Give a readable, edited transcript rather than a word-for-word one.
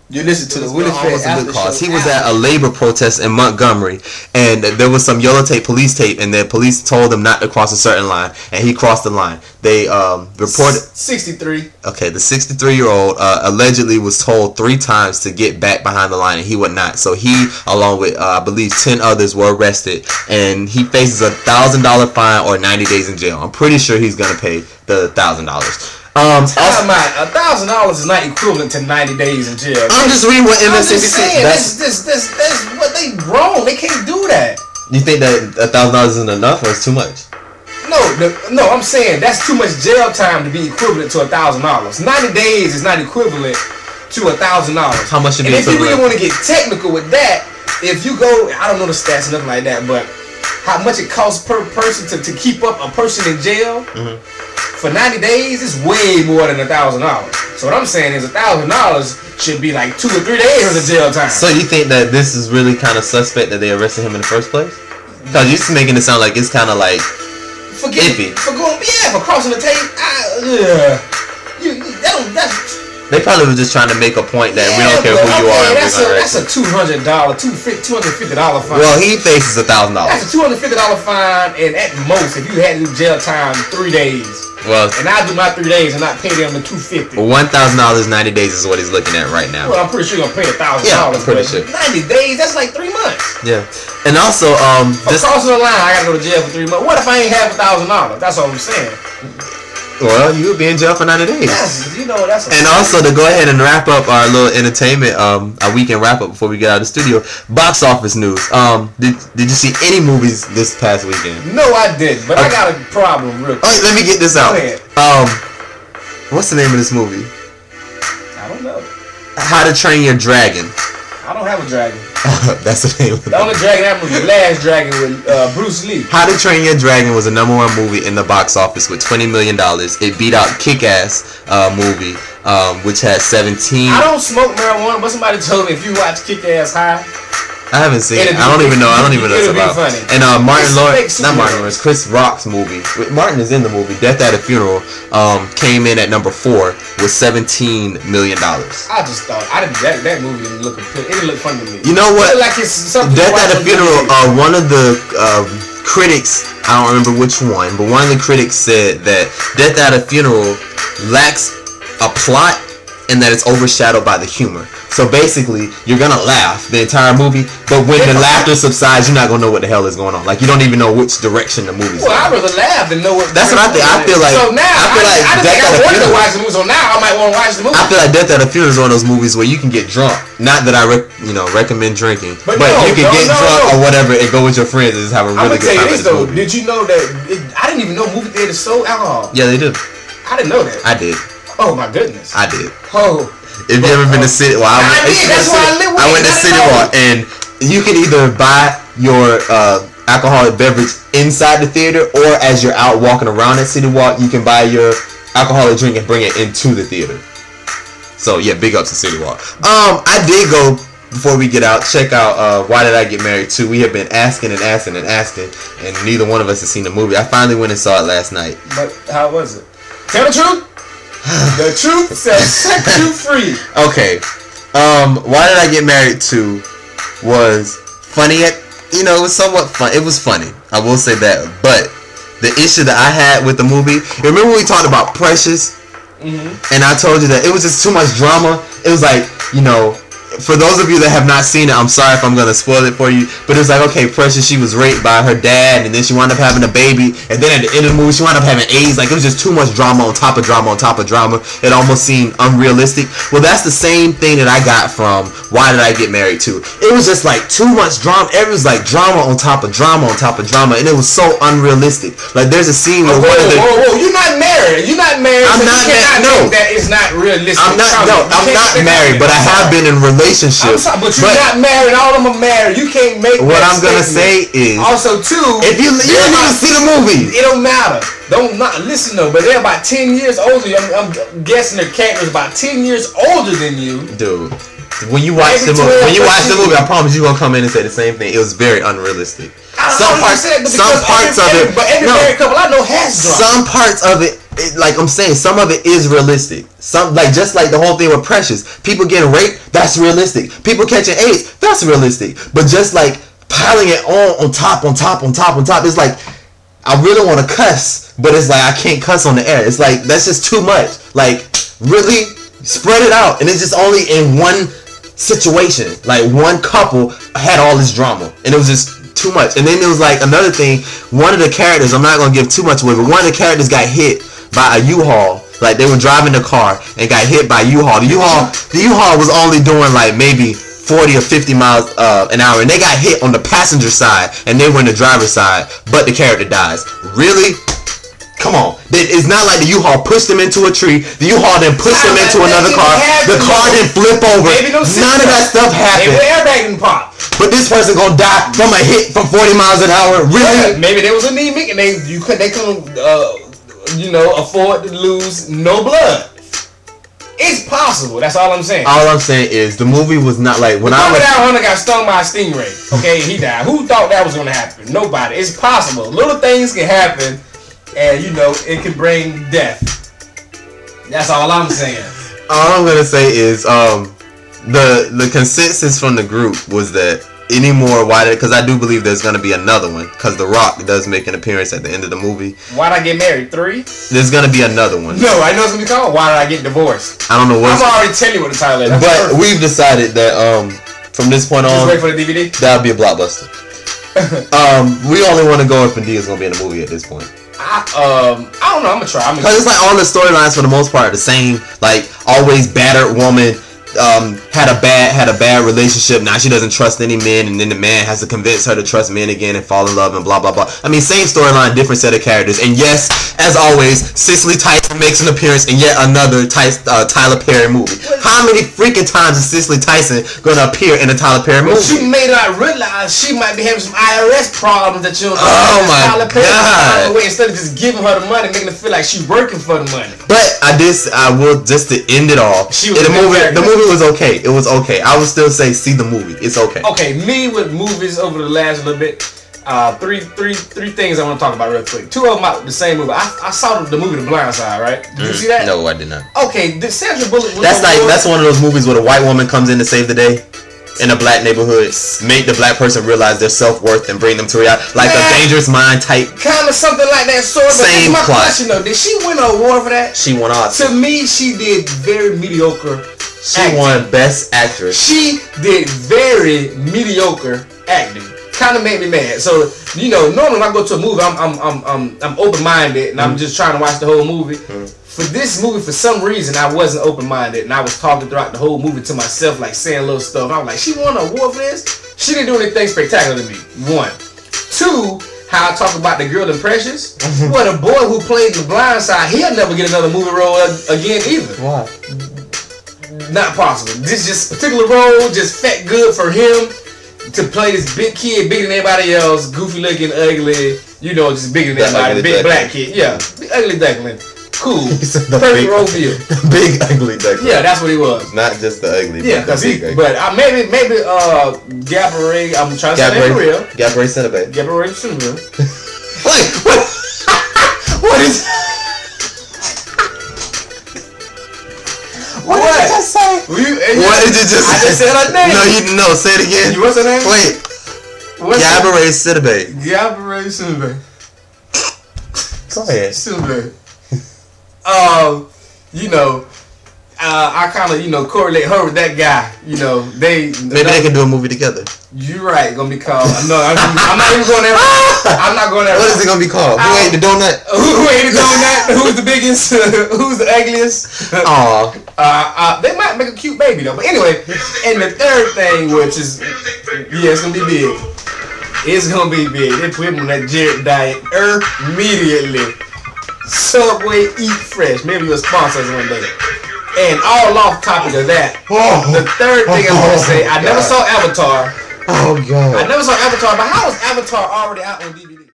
You listen to the Willie Fed Aftershow. He was at a labor protest in Montgomery, and there was some yellow tape, police tape, and the police told him not to cross a certain line, and he crossed the line. They reported 63. Okay, the 63-year-old allegedly was told 3 times to get back behind the line, and he would not. So he, along with I believe 10 others, were arrested, and he faces a $1,000 fine or 90 days in jail. I'm pretty sure he's gonna pay the $1,000. Time out. $1,000 is not equivalent to 90 days in jail. I'm just reading what MSNBC. That's what they wrong. They can't do that. You think that $1,000 isn't enough, or it's too much? No. I'm saying that's too much jail time to be equivalent to $1,000. 90 days is not equivalent to $1,000. How much should be? And if you really want to get technical with that, if you go, I don't know the stats or nothing like that, but how much it costs per person to keep up a person in jail. For 90 days, it's way more than $1,000. So what I'm saying is $1,000 should be like 2 or 3 days of the jail time. So you think that this is really kind of suspect that they arrested him in the first place? Because you're just making it sound like it's kind of like iffy. For crossing the tape. They probably were just trying to make a point that we don't care who you are. That's a $250 fine. Well, he faces $1,000. That's a $250 fine, and at most, if you had to do jail time 3 days. Well, and I do my 3 days and not pay them the $250. Well, $1,000 90 days is what he's looking at right now. Well, I'm pretty sure you're gonna pay $1,000. Yeah, I'm pretty sure. 90 days, that's like 3 months. Yeah, and also crossing the line, I gotta go to jail for 3 months. What if I ain't have $1,000? That's all I'm saying. Well, you would be in jail for 90 days. That's and also, to go ahead and wrap up our little entertainment, our weekend wrap up before we get out of the studio, box office news. Did you see any movies this past weekend? No, I didn't, but I got a problem real quick. Oh, let me get this out. Go ahead. What's the name of this movie? I don't know. How to Train Your Dragon. I don't have a dragon. That's the name of it. The only dragon I remember was The Last Dragon with Bruce Lee. How to Train Your Dragon was the #1 movie in the box office with $20 million. It beat out Kick-Ass movie, which had 17. I don't smoke marijuana, but somebody told me if you watch Kick-Ass High. I haven't seen it. I don't even know what it's about. Funny. And Chris Rock's movie. Martin is in the movie. Death at a Funeral came in at number 4 with $17 million. I just thought that movie didn't look it didn't look fun to me. You know what? It like it's something. Death at a Funeral. One of the critics, I don't remember which one, but one of the critics said that Death at a Funeral lacks a plot and that it's overshadowed by the humor. So basically, you're gonna laugh the entire movie, but when the laughter subsides, you're not gonna know what the hell is going on. Like, you don't even know which direction the movie's going. I'd rather laugh than know what. That's what I think. I feel like. So now, I wanted to watch the movie, so now I might want to watch the movie. I feel like Death at a Funeral is one of those movies where you can get drunk. Not that I recommend drinking, but you can get drunk or whatever and go with your friends and just have a really good time. Did you know that? I didn't even know movie theaters sold alcohol. Yeah, they do. I didn't know that. I did. Oh my goodness. I did. Oh. If you ever been to City, well, I went to City Walk, and you can either buy your alcoholic beverage inside the theater, or as you're out walking around at City Walk, you can buy your alcoholic drink and bring it into the theater. So yeah, big ups to City Walk. I did go, before we get out, check out Why Did I Get Married 2. We have been asking, and neither one of us has seen the movie. I finally went and saw it last night. But how was it? Tell the truth. The truth shall set you free. Okay. Why Did I Get Married 2 was funny. It was somewhat fun. It was funny. I will say that. But the issue that I had with the movie, remember we talked about Precious? And I told you that it was just too much drama. It was like, for those of you that have not seen it, I'm sorry if I'm going to spoil it for you, but it was like, okay, Precious, she was raped by her dad, and then she wound up having a baby, and then at the end of the movie, she wound up having AIDS. Like, it was just too much drama on top of drama on top of drama. It almost seemed unrealistic. Well, that's the same thing that I got from Why Did I Get Married 2. It was just like too much drama. It was like drama on top of drama on top of drama, and it was so unrealistic. Like, there's a scene where one of the... Whoa, you're not married. You're not married. I'm not married. No. That is not realistic. I'm not married, but I have been in relationships. But you're not married. All of them are married. You can't make what I'm gonna say is also too. If you didn't even see the movie, it don't matter. Don't not listen though. But they're about 10 years older. I'm guessing their character's about 10 years older than you, dude. When you watch the movie, I promise you gonna come in and say the same thing. It was very unrealistic. Some parts of it, but every married couple I know has drama. Some parts of it like I'm saying, some of it is realistic. Some, like, just like the whole thing with Precious, people getting raped, that's realistic. People catching AIDS, that's realistic. But just like piling it on top, it's like, I really want to cuss, but it's like I can't cuss on the air. It's like, that's just too much. Like, really spread it out, and it's just only in one situation. Like, one couple had all this drama, and it was just too much. And then there was like another thing. One of the characters, I'm not gonna give too much away, but one of the characters got hit by a U-Haul. Like, they were driving the car and got hit by a U-Haul. The U-Haul was only doing like maybe 40 or 50 miles an hour, and they got hit on the passenger side, and they were in the driver's side, but the character dies. Really? Come on. It's not like the U-Haul pushed them into a tree. The U-Haul then pushed them into another car. The car didn't flip over. None of that stuff happened. Maybe the airbag didn't pop. But this person gonna die from a hit from 40 miles an hour. Really? Yeah, maybe they was anemic and they couldn't afford to lose no blood. It's possible. That's all I'm saying. All I'm saying is the movie was not like when I was. Hunter got stung by a stingray. Okay, he died. Who thought that was gonna happen? Nobody. It's possible. Little things can happen, and it can bring death. That's all I'm saying. All I'm gonna say is the consensus from the group was that because I do believe there's gonna be another one, because The Rock does make an appearance at the end of the movie. Why'd I Get Married 3? There's gonna be another one. No, I know it's gonna be called Why Did I Get Divorced? I don't know what. I'm already telling you what the title is. But we've decided that from this point on, just wait for the DVD. That'll be a blockbuster. We only want to go if Medea's gonna be in the movie at this point. I don't know. I'm gonna try. Because it's like all the storylines for the most part are the same. Like, always battered woman. Had a bad relationship. Now she doesn't trust any men, and then the man has to convince her to trust men again and fall in love and blah blah blah. I mean, same storyline, different set of characters. And yes, as always, Cicely Tyson makes an appearance in yet another Tyler Perry movie. How many freaking times is Cicely Tyson gonna appear in a Tyler Perry movie? She may not realize she might be having some IRS problems that you'll Tyler Perry instead of just giving her the money, making her feel like she's working for the money. But I will just to end it all. The movie was okay. It was okay. I would still say see the movie. It's okay. Okay, me with movies over the last little bit. Three things I want to talk about real quick. Two of them out the same movie. I saw the movie The Blind Side, right? Did you see that? No, I did not. Okay, the Sandra Bullock. That's one of those movies where the white woman comes in to save the day in a black neighborhood, make the black person realize their self-worth and bring them to reality, like a Dangerous Mind type. Kind of something like that sort of. Same my plot. Question though, did she win an award for that? She won Oscar. To me, she did very mediocre. She won Best Actress. She did very mediocre acting. Kind of made me mad. So normally when I go to a movie, I'm open-minded and I'm just trying to watch the whole movie. For this movie, for some reason, I wasn't open-minded and I was talking throughout the whole movie to myself, like saying little stuff. I was like, she won an award for this? She didn't do anything spectacular to me. One. Two, how I talk about the girl in Precious. Well, the boy who played The Blind Side, he'll never get another movie role again either. Why? Not possible. This just particular role just felt good for him to play this big kid, bigger than everybody else, goofy looking, ugly, just bigger than everybody, big black kid. Yeah, ugly duckling. Cool. Perfect role for you. Big ugly duckling. Yeah, that's what he was. Not just the ugly. Yeah, because maybe Gabourey. I'm trying to say that for real. Gabourey Cinnabay. Gabourey Cinnabay. Wait, what is? What did you just say? What did you just say? I just said her name. No, say it again. What's her name? Wait. Gabourey Cinnabay. Gabourey Cinnabay. Go ahead. Cinnabay. I kind of, correlate her with that guy. Maybe they can do a movie together. You're right. Gonna be called. No, I'm not even going there. I'm not going there. What is it gonna be called? Who ate the donut? Who ate the donut? Who's the biggest? Who's the ugliest? Aw. They might make a cute baby though. But anyway, and the third thing, which is, it's gonna be big. It's gonna be big. They put him on that Jared diet immediately. Subway Eat Fresh. Maybe you'll sponsor us one day. And all off topic of that, the third thing I want to say, I never saw Avatar. Oh God. I never saw Avatar, but how was Avatar already out on DVD?